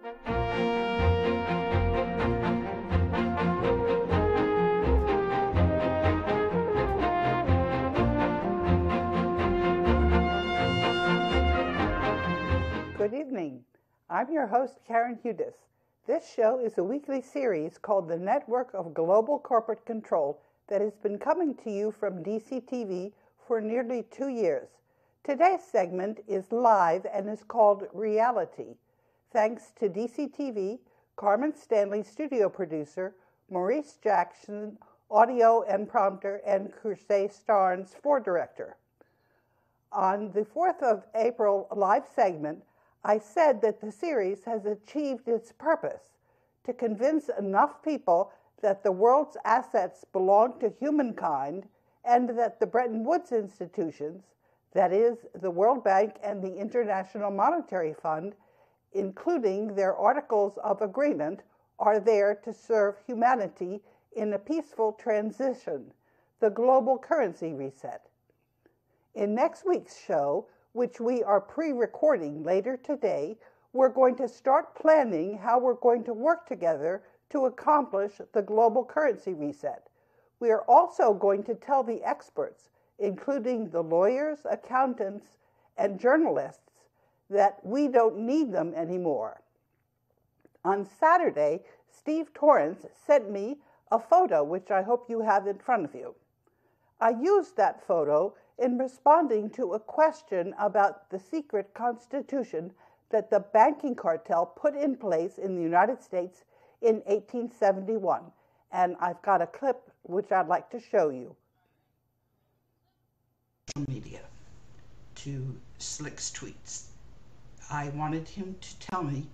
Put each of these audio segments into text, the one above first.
Good evening. I'm your host, Karen Hudis. This show is a weekly series called The Network of Global Corporate Control that has been coming to you from DCTV for nearly 2 years. Today's segment is live and is called Reality. Thanks to DCTV, Carmen Stanley studio producer, Maurice Jackson, audio and prompter, and Crusade Starnes floor director. On the 4th of April live segment, I said that the series has achieved its purpose to convince enough people that the world's assets belong to humankind and that the Bretton Woods institutions, that is, the World Bank and the International Monetary Fund, including their Articles of Agreement, are there to serve humanity in a peaceful transition, the global currency reset. In next week's show, which we are pre-recording later today, we're going to start planning how we're going to work together to accomplish the global currency reset. We are also going to tell the experts, including the lawyers, accountants, and journalists, that we don't need them anymore. On Saturday, Steve Torrance sent me a photo, which I hope you have in front of you. I used that photo in responding to a question about the secret constitution that the banking cartel put in place in the United States in 1871. And I've got a clip which I'd like to show you. Media to Slick's tweets. I wanted him to tell me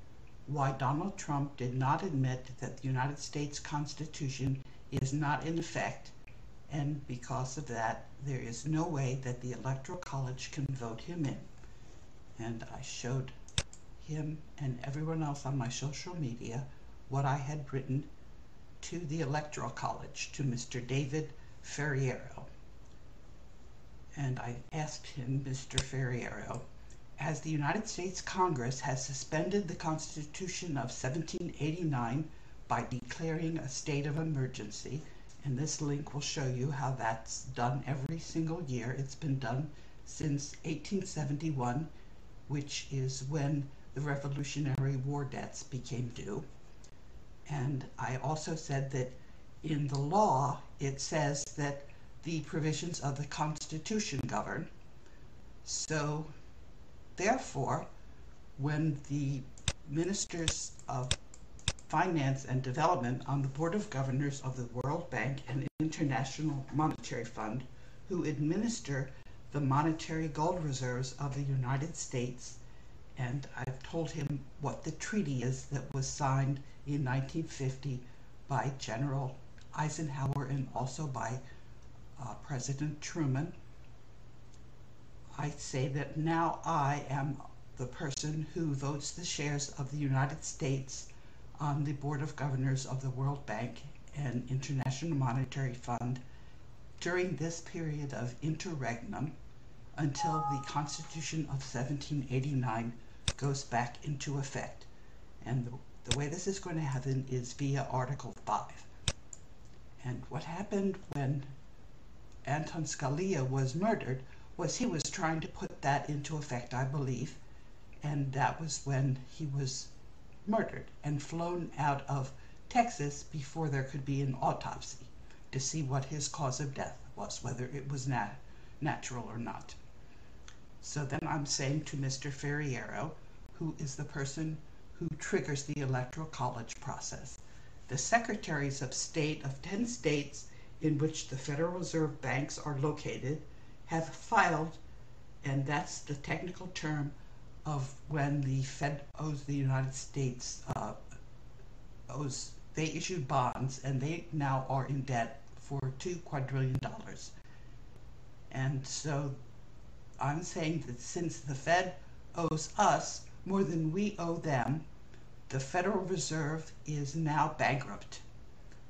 why Donald Trump did not admit that the United States Constitution is not in effect, and because of that, there is no way that the Electoral College can vote him in. And I showed him and everyone else on my social media what I had written to the Electoral College, to Mr. David Ferriero. And I asked him, Mr. Ferriero, as the United States Congress has suspended the Constitution of 1789 by declaring a state of emergency, and this link will show you how that's done every single year. It's been done since 1871, which is when the Revolutionary War debts became due. And I also said that in the law, it says that the provisions of the Constitution govern. So, therefore, when the ministers of Finance and Development on the Board of Governors of the World Bank and International Monetary Fund, who administer the monetary gold reserves of the United States, and I've told him what the treaty is that was signed in 1950 by General Eisenhower and also by President Truman. I say that now I am the person who votes the shares of the United States on the Board of Governors of the World Bank and International Monetary Fund during this period of interregnum until the Constitution of 1789 goes back into effect. And the way this is going to happen is via Article 5. And what happened when Anton Scalia was murdered was he was trying to put that into effect, I believe, and that was when he was murdered and flown out of Texas before there could be an autopsy to see what his cause of death was, whether it was natural or not. So then I'm saying to Mr. Ferriero, who is the person who triggers the Electoral College process, the Secretaries of State of 10 states in which the Federal Reserve banks are located have filed, and that's the technical term of when the Fed owes the United States, they issued bonds and they now are in debt for $2 quadrillion. And so I'm saying that since the Fed owes us more than we owe them, the Federal Reserve is now bankrupt.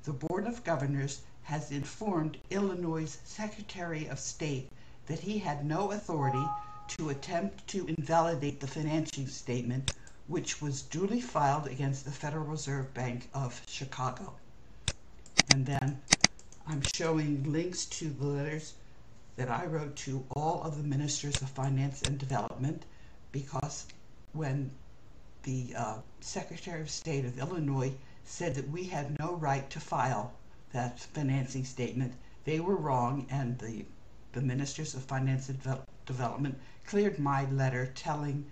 The Board of Governors has informed Illinois' Secretary of State that he had no authority to attempt to invalidate the financial statement which was duly filed against the Federal Reserve Bank of Chicago. And then I'm showing links to the letters that I wrote to all of the ministers of finance and development, because when the Secretary of State of Illinois said that we had no right to file that financing statement, they were wrong, and the ministers of finance and development cleared my letter telling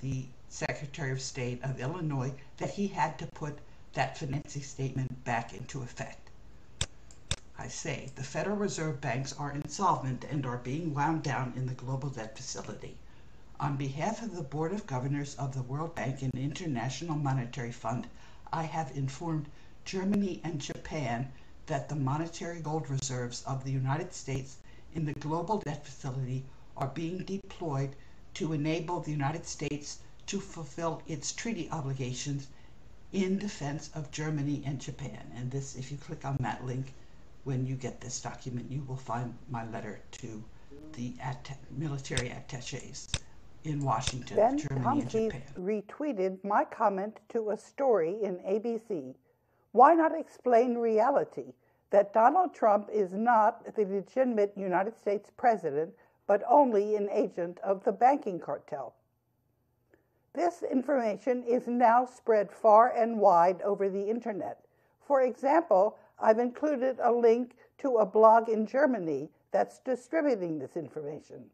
the Secretary of State of Illinois that he had to put that financing statement back into effect. I say the Federal Reserve banks are insolvent and are being wound down in the global debt facility. On behalf of the Board of Governors of the World Bank and International Monetary Fund, I have informed Germany and Japan that the monetary gold reserves of the United States in the global debt facility are being deployed to enable the United States to fulfill its treaty obligations in defense of Germany and Japan. And this, if you click on that link, when you get this document, you will find my letter to the military attaches in Washington, Ben Germany, and Humphreys Japan. retweeted my comment to a story in ABC. Why not explain reality, that Donald Trump is not the legitimate United States president, but only an agent of the banking cartel? This information is now spread far and wide over the internet. For example, I've included a link to a blog in Germany that's distributing this information.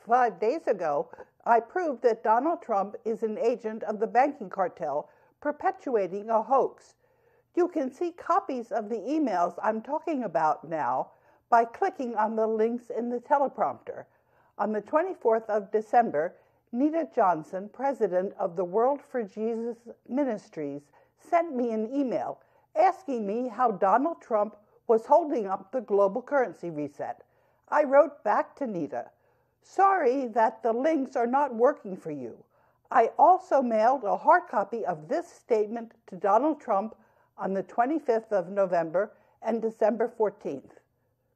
5 days ago, I proved that Donald Trump is an agent of the banking cartel perpetuating a hoax. You can see copies of the emails I'm talking about now by clicking on the links in the teleprompter. On the 24th of December, Nita Johnson, president of the World for Jesus Ministries, sent me an email asking me how Donald Trump was holding up the global currency reset. I wrote back to Nita, "Sorry that the links are not working for you." I also mailed a hard copy of this statement to Donald Trump on the 25th of November and December 14th.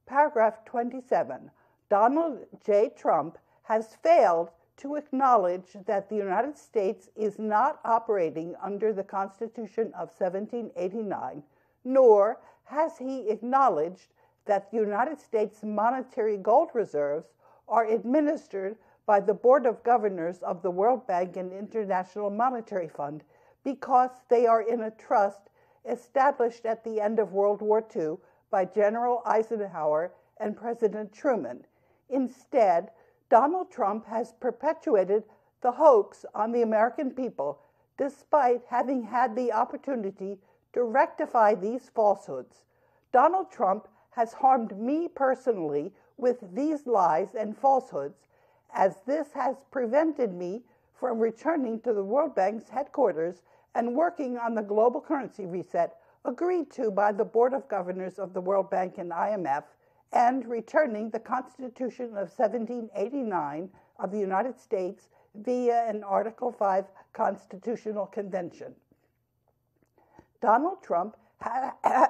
Paragraph 27. Donald J. Trump has failed to acknowledge that the United States is not operating under the Constitution of 1789, nor has he acknowledged that the United States monetary gold reserves are administered by the Board of Governors of the World Bank and International Monetary Fund because they are in a trust established at the end of World War II by General Eisenhower and President Truman. Instead, Donald Trump has perpetuated the hoax on the American people, despite having had the opportunity to rectify these falsehoods. Donald Trump has harmed me personally with these lies and falsehoods, as this has prevented me from returning to the World Bank's headquarters and working on the global currency reset agreed to by the Board of Governors of the World Bank and IMF, and returning the Constitution of 1789 of the United States via an Article 5 constitutional convention. Donald Trump has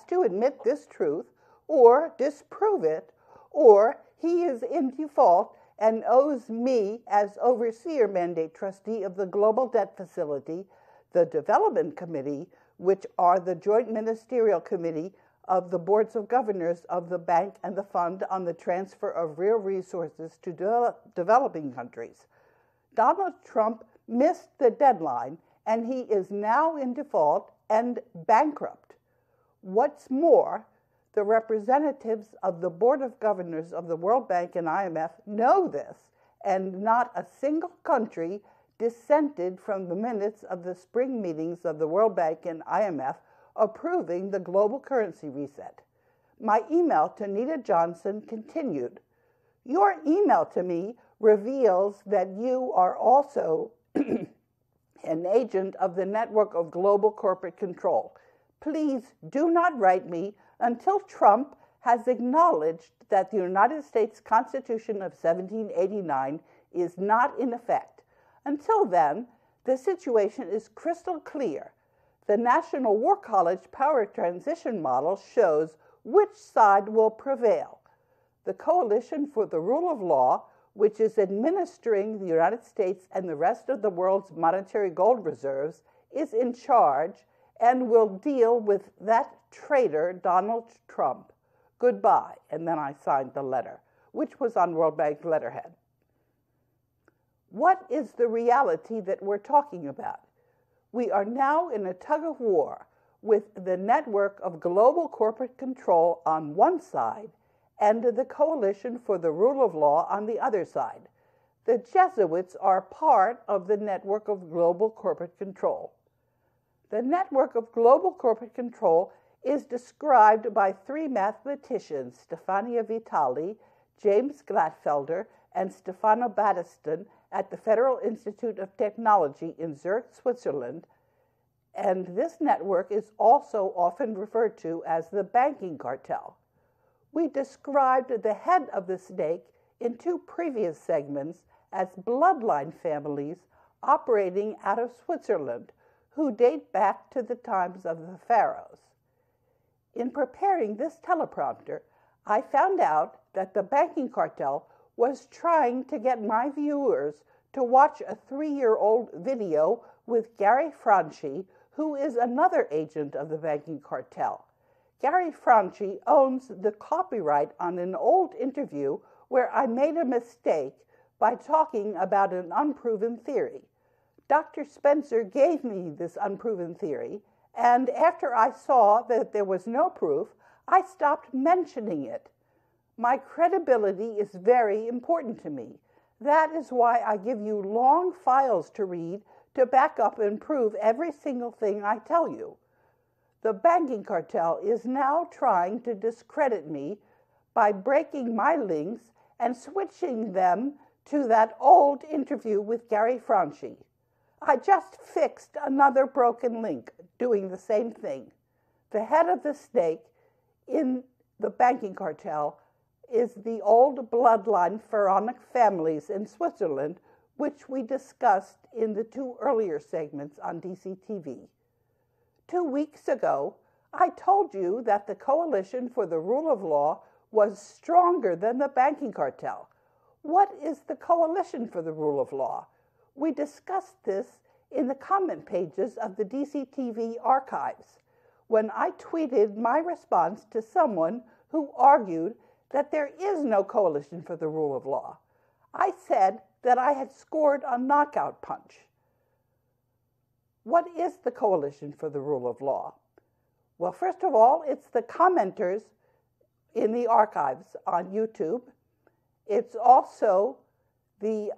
to admit this truth or disprove it, or he is in default and owes me, as overseer mandate trustee of the Global Debt Facility, the Development Committee, which are the Joint Ministerial Committee of the Boards of Governors of the Bank and the Fund on the Transfer of Real Resources to developing countries. Donald Trump missed the deadline, and he is now in default and bankrupt. What's more, the representatives of the Board of Governors of the World Bank and IMF know this, and not a single country dissented from the minutes of the spring meetings of the World Bank and IMF approving the global currency reset. My email to Nita Johnson continued. Your email to me reveals that you are also an agent of the network of global corporate control. Please do not write me until Trump has acknowledged that the United States Constitution of 1789 is not in effect. Until then, the situation is crystal clear. The National War College power transition model shows which side will prevail. The Coalition for the Rule of Law, which is administering the United States and the rest of the world's monetary gold reserves, is in charge and will deal with that traitor, Donald Trump. Goodbye. And then I signed the letter, which was on World Bank letterhead. What is the reality that we're talking about? We are now in a tug of war with the network of global corporate control on one side and the Coalition for the Rule of Law on the other side. The Jesuits are part of the network of global corporate control. The network of global corporate control is described by three mathematicians, Stefania Vitali, James Glatfelder, and Stefano Battiston at the Federal Institute of Technology in Zurich, Switzerland, and this network is also often referred to as the banking cartel. We described the head of the snake in two previous segments as bloodline families operating out of Switzerland, who date back to the times of the pharaohs. In preparing this teleprompter, I found out that the banking cartel was trying to get my viewers to watch a 3-year-old video with Gary Franchi, who is another agent of the banking cartel. Gary Franchi owns the copyright on an old interview where I made a mistake by talking about an unproven theory. Dr. Spencer gave me this unproven theory, and after I saw that there was no proof, I stopped mentioning it. My credibility is very important to me. That is why I give you long files to read to back up and prove every single thing I tell you. The banking cartel is now trying to discredit me by breaking my links and switching them to that old interview with Gary Franchi. I just fixed another broken link doing the same thing. The head of the snake in the banking cartel is the old bloodline pharaonic families in Switzerland, which we discussed in the two earlier segments on DCTV. 2 weeks ago, I told you that the Coalition for the Rule of Law was stronger than the banking cartel. What is the Coalition for the Rule of Law? We discussed this in the comment pages of the DCTV archives when I tweeted my response to someone who argued that there is no Coalition for the Rule of Law. I said that I had scored a knockout punch. What is the Coalition for the Rule of Law? Well, first of all, it's the commenters in the archives on YouTube. It's also the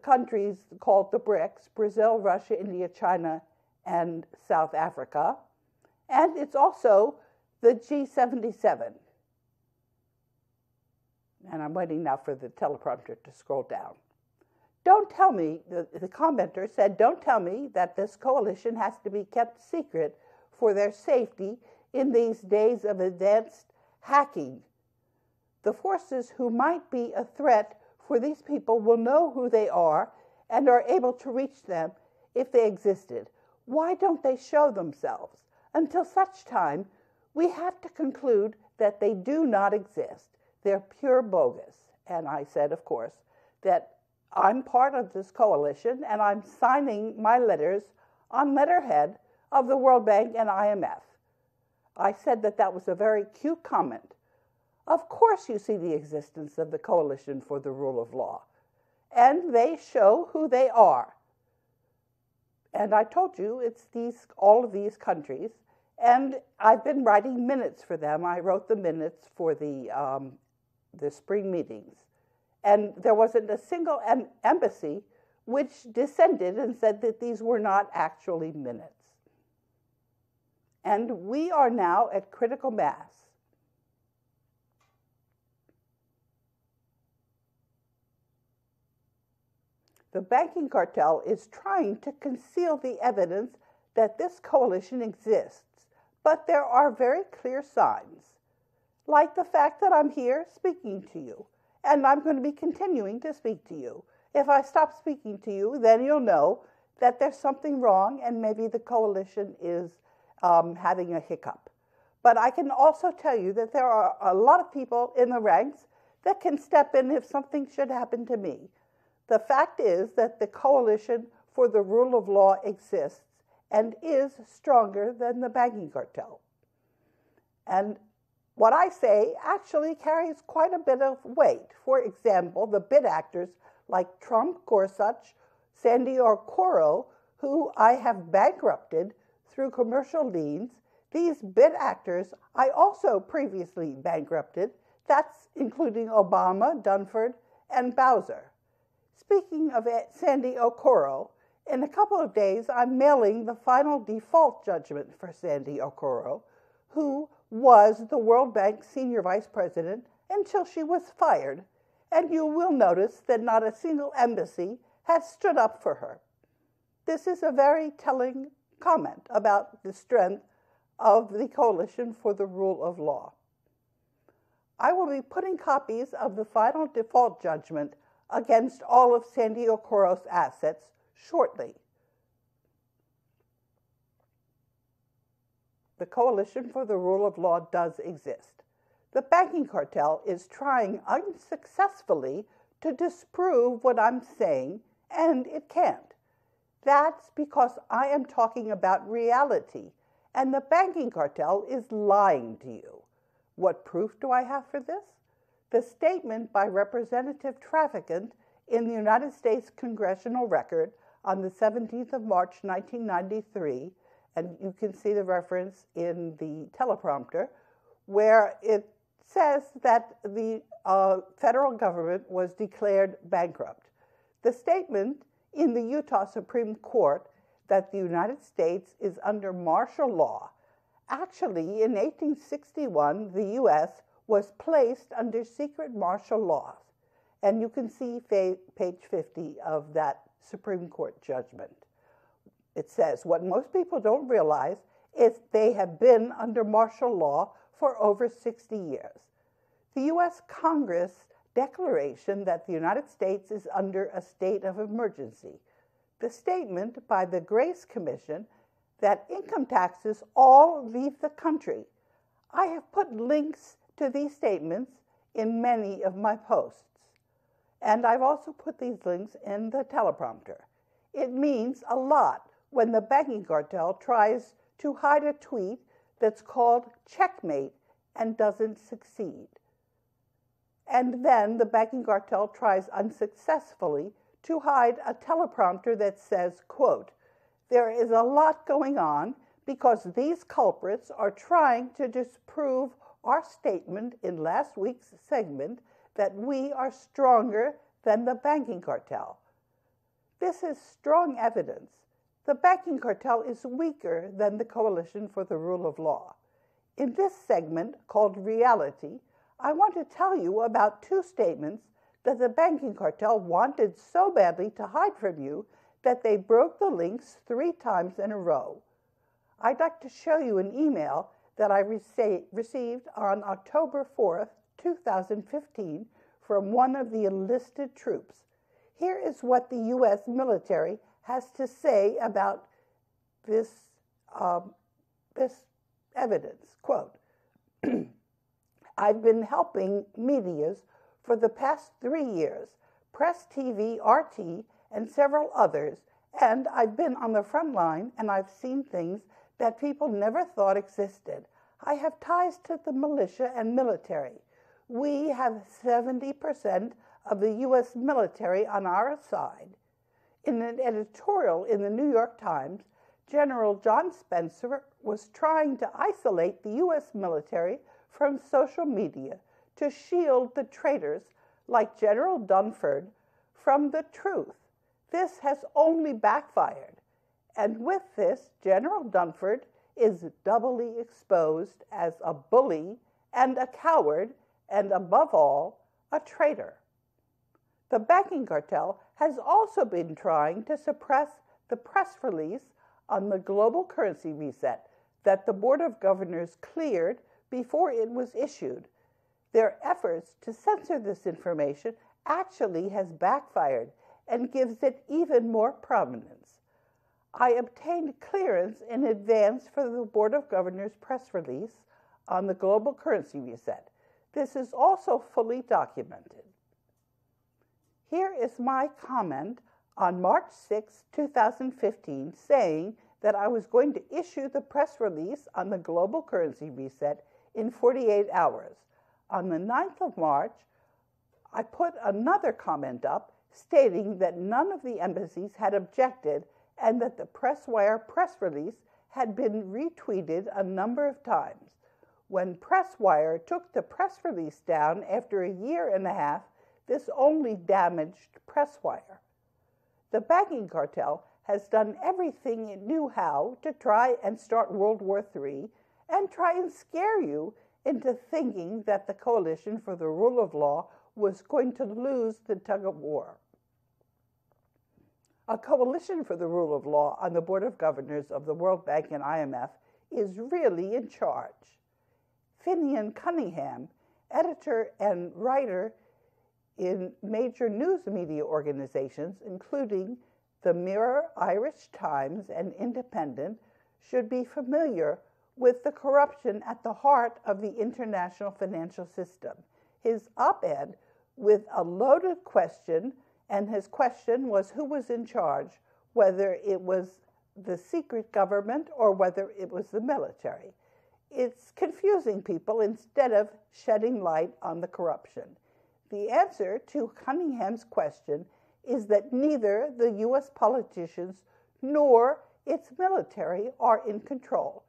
countries called the BRICS, Brazil, Russia, India, China, and South Africa. And it's also the G77. And I'm waiting now for the teleprompter to scroll down. Don't tell me, the commenter said, don't tell me that this coalition has to be kept secret for their safety in these days of advanced hacking. The forces who might be a threat for these people will know who they are and are able to reach them if they existed. Why don't they show themselves? Until such time, we have to conclude that they do not exist. They're pure bogus. And I said, of course, that I'm part of this coalition and I'm signing my letters on letterhead of the World Bank and IMF. I said that that was a very cute comment. Of course you see the existence of the Coalition for the Rule of Law, and they show who they are. And I told you it's all of these countries, and I've been writing minutes for them. I wrote the minutes for the spring meetings. And there wasn't a single embassy which dissented and said that these were not actually minutes. And we are now at critical mass. The banking cartel is trying to conceal the evidence that this coalition exists, but there are very clear signs, like the fact that I'm here speaking to you. And I'm going to be continuing to speak to you. If I stop speaking to you, then you'll know that there's something wrong and maybe the coalition is having a hiccup. But I can also tell you that there are a lot of people in the ranks that can step in if something should happen to me. The fact is that the coalition for the rule of law exists and is stronger than the banking cartel. And what I say actually carries quite a bit of weight. For example, the bid actors like Trump, Gorsuch, Sandy Okoro, who I have bankrupted through commercial liens, these bid actors I also previously bankrupted. That's including Obama, Dunford, and Bowser. Speaking of Sandy Okoro, in a couple of days, I'm mailing the final default judgment for Sandy Okoro, who was the World Bank senior vice president until she was fired. And you will notice that not a single embassy has stood up for her. This is a very telling comment about the strength of the Coalition for the Rule of Law. I will be putting copies of the final default judgment against all of Sandy Okoro's assets shortly. The Coalition for the Rule of Law does exist. The banking cartel is trying unsuccessfully to disprove what I'm saying, and it can't. That's because I am talking about reality, and the banking cartel is lying to you. What proof do I have for this? The statement by Representative Traficant in the United States Congressional Record on the 17th of March, 1993, and you can see the reference in the teleprompter, where it says that the federal government was declared bankrupt. The statement in the Utah Supreme Court that the United States is under martial law. Actually, in 1861, the U.S. was placed under secret martial laws, and you can see page 50 of that Supreme Court judgment. It says, what most people don't realize is they have been under martial law for over 60 years. The U.S. Congress declaration that the United States is under a state of emergency. The statement by the Grace Commission that income taxes all leave the country. I have put links to these statements in many of my posts. And I've also put these links in the teleprompter. It means a lot when the banking cartel tries to hide a tweet that's called checkmate and doesn't succeed. And then the banking cartel tries unsuccessfully to hide a teleprompter that says, quote, there is a lot going on because these culprits are trying to disprove our statement in last week's segment that we are stronger than the banking cartel. This is strong evidence. The banking cartel is weaker than the Coalition for the Rule of Law. In this segment, called Reality, I want to tell you about two statements that the banking cartel wanted so badly to hide from you that they broke the links 3 times in a row. I'd like to show you an email that I received on October 4th, 2015, from one of the enlisted troops. Here is what the U.S. military has to say about this evidence. Quote, I've been helping medias for the past 3 years, Press TV, RT, and several others, and I've been on the front line and I've seen things that people never thought existed. I have ties to the militia and military. We have 70% of the U.S. military on our side. In an editorial in the New York Times, General John Spencer was trying to isolate the U.S. military from social media to shield the traitors like General Dunford from the truth. This has only backfired. And with this, General Dunford is doubly exposed as a bully and a coward, and above all, a traitor. The banking cartel has also been trying to suppress the press release on the global currency reset that the Board of Governors cleared before it was issued. Their efforts to censor this information actually has backfired and gives it even more prominence. I obtained clearance in advance for the Board of Governors press release on the global currency reset. This is also fully documented. Here is my comment on March 6, 2015, saying that I was going to issue the press release on the global currency reset in 48 hours. On the 9th of March, I put another comment up stating that none of the embassies had objected and that the PressWire press release had been retweeted a number of times. When PressWire took the press release down after a year and a half, this only damaged PressWire. The banking cartel has done everything it knew how to try and start World War III and try and scare you into thinking that the Coalition for the Rule of Law was going to lose the tug of war. A coalition for the rule of law on the Board of Governors of the World Bank and IMF is really in charge. Finian Cunningham, editor and writer in major news media organizations, including the Mirror, Irish Times, and Independent, should be familiar with the corruption at the heart of the international financial system. His op-ed with a loaded question, and his question was who was in charge, whether it was the secret government or whether it was the military. It's confusing people instead of shedding light on the corruption. The answer to Cunningham's question is that neither the U.S. politicians nor its military are in control.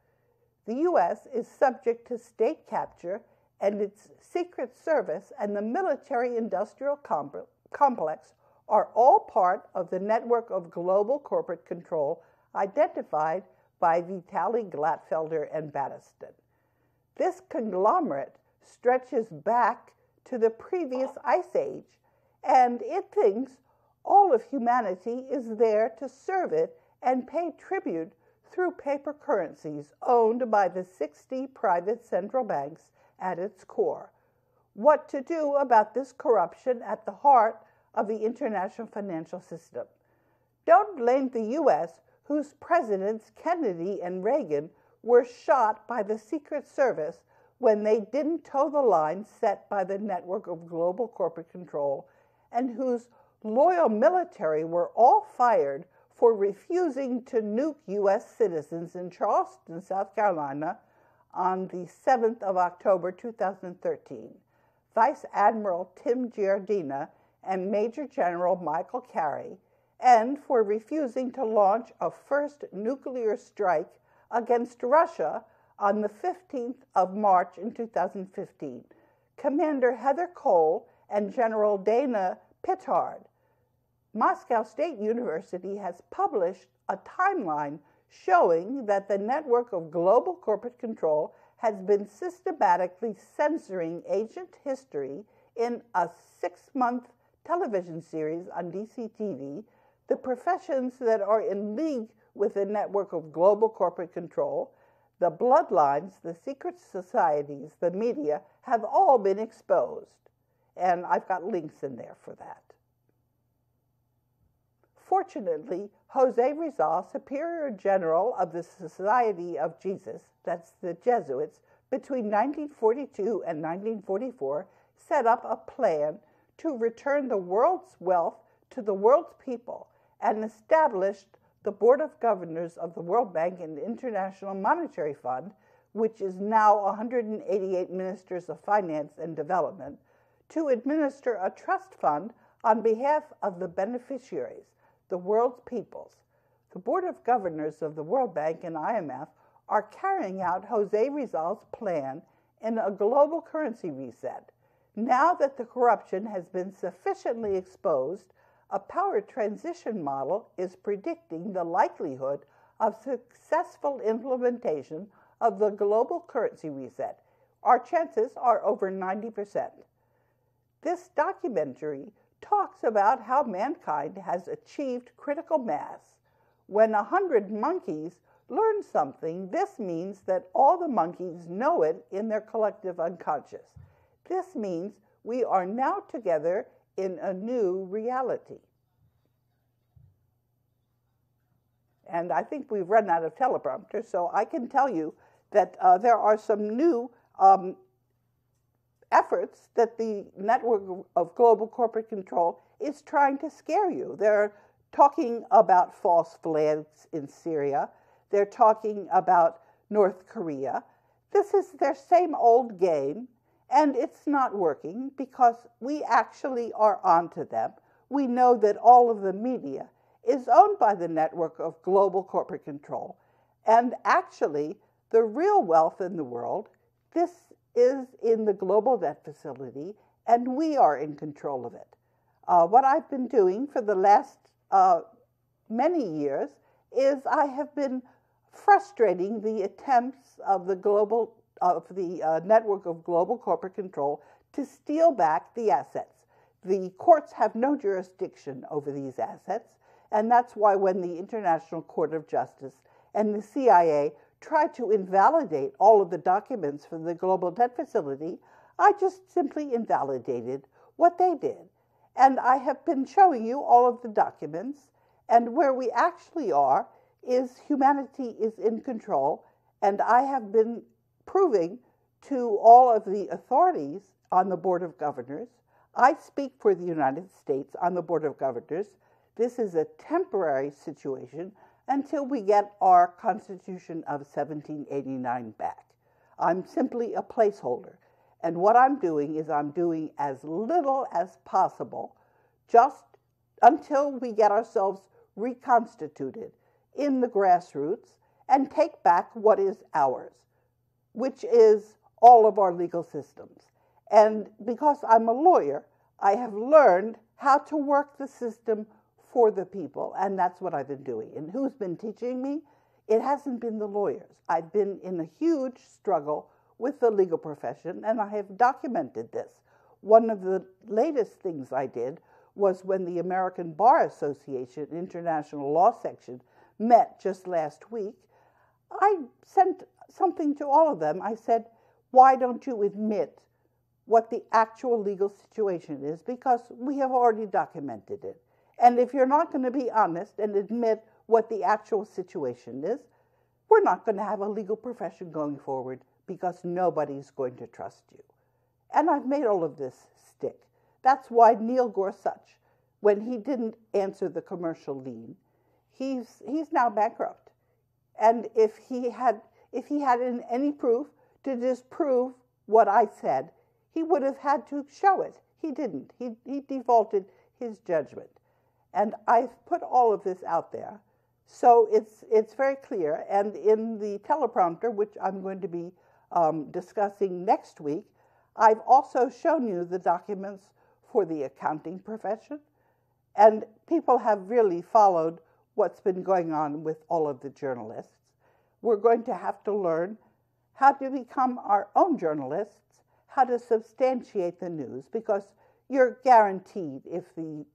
The U.S. is subject to state capture, and its Secret Service and the military-industrial complex are all part of the network of global corporate control identified by Vitali Glatfelder and Battiston. This conglomerate stretches back to the previous ice age, and it thinks all of humanity is there to serve it and pay tribute through paper currencies owned by the 60 private central banks at its core. What to do about this corruption at the heart of the international financial system? Don't blame the U.S., whose presidents Kennedy and Reagan were shot by the Secret Service when they didn't toe the line set by the network of global corporate control, and whose loyal military were all fired for refusing to nuke U.S. citizens in Charleston, South Carolina on the 7th of October 2013. Vice Admiral Tim Giardina and Major General Michael Carey, and for refusing to launch a first nuclear strike against Russia on the 15th of March in 2015. Commander Heather Cole and General Dana Pittard. Moscow State University has published a timeline showing that the network of global corporate control has been systematically censoring ancient history in a 6-month television series on DCTV. The professions that are in league with the network of global corporate control, the bloodlines, the secret societies, the media, have all been exposed. And I've got links in there for that. Fortunately, Jose Rizal, Superior General of the Society of Jesus, that's the Jesuits, between 1942 and 1944, set up a plan to return the world's wealth to the world's people and established the Board of Governors of the World Bank and International Monetary Fund, which is now 188 ministers of finance and development, to administer a trust fund on behalf of the beneficiaries, the world's peoples. The Board of Governors of the World Bank and IMF are carrying out Jose Rizal's plan in a global currency reset. Now that the corruption has been sufficiently exposed, a power transition model is predicting the likelihood of successful implementation of the global currency reset. Our chances are over 90%. This documentary talks about how mankind has achieved critical mass. When 100 monkeys learn something, this means that all the monkeys know it in their collective unconscious. This means we are now together in a new reality. And I think we've run out of teleprompter, so I can tell you that there are some new efforts that the network of global corporate control is trying to scare you. They're talking about false flags in Syria. They're talking about North Korea. This is their same old game, and it's not working because we actually are onto them. We know that all of the media is owned by the network of global corporate control. And actually, the real wealth in the world, this is in the global debt facility, and we are in control of it. What I've been doing for the last many years is I have been frustrating the attempts of the network of global corporate control to steal back the assets. The courts have no jurisdiction over these assets, and that's why when the International Court of Justice and the CIA tried to invalidate all of the documents from the global debt facility, I just simply invalidated what they did. And I have been showing you all of the documents, and where we actually are is humanity is in control, and I have been proving to all of the authorities on the Board of Governors. I speak for the United States on the Board of Governors. This is a temporary situation until we get our Constitution of 1789 back. I'm simply a placeholder. And what I'm doing is I'm doing as little as possible just until we get ourselves reconstituted in the grassroots and take back what is ours, which is all of our legal systems. And because I'm a lawyer, I have learned how to work the system for the people, and that's what I've been doing. And who's been teaching me? It hasn't been the lawyers. I've been in a huge struggle with the legal profession, and I have documented this. One of the latest things I did was when the American Bar Association International Law Section met just last week, I sent something to all of them. I said, why don't you admit what the actual legal situation is? Because we have already documented it. And if you're not going to be honest and admit what the actual situation is, we're not going to have a legal profession going forward because nobody's going to trust you. And I've made all of this stick. That's why Neil Gorsuch, when he didn't answer the commercial lien, he's now bankrupt. And if he had any proof to disprove what I said, he would have had to show it. He didn't. He defaulted his judgment. And I've put all of this out there. So it's very clear. And in the teleprompter, which I'm going to be discussing next week, I've also shown you the documents for the accounting profession. And people have really followed what's been going on with all of the journalists. We're going to have to learn how to become our own journalists, how to substantiate the news, because you're guaranteed if the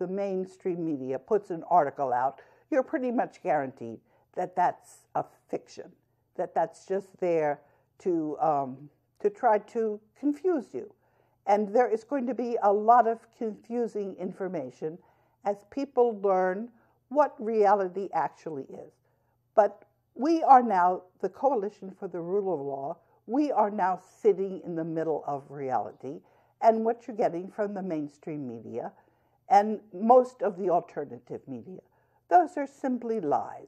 mainstream media puts an article out, you're pretty much guaranteed that that's a fiction, that that's just there to try to confuse you. And there is going to be a lot of confusing information as people learn what reality actually is. But we are now the Coalition for the Rule of Law. We are now sitting in the middle of reality and what you're getting from the mainstream media and most of the alternative media. Those are simply lies.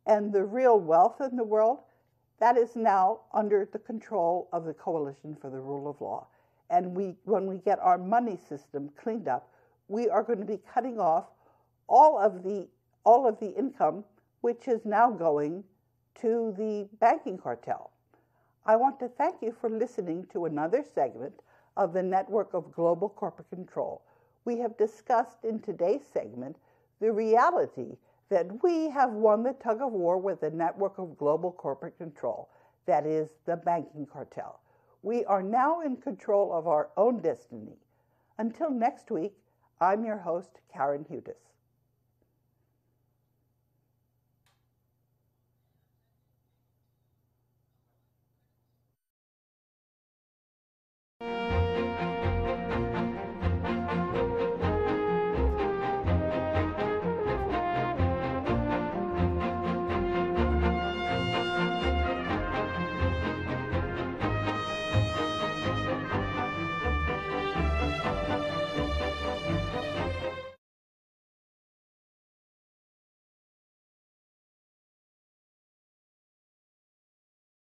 And the real wealth in the world, that is now under the control of the Coalition for the Rule of Law. And when we get our money system cleaned up, we are going to be cutting off all of the income, which is now going to the banking cartel. I want to thank you for listening to another segment of the Network of Global Corporate Control. We have discussed in today's segment the reality that we have won the tug of war with the Network of Global Corporate Control, that is the banking cartel. We are now in control of our own destiny. Until next week, I'm your host, Karen Hudis.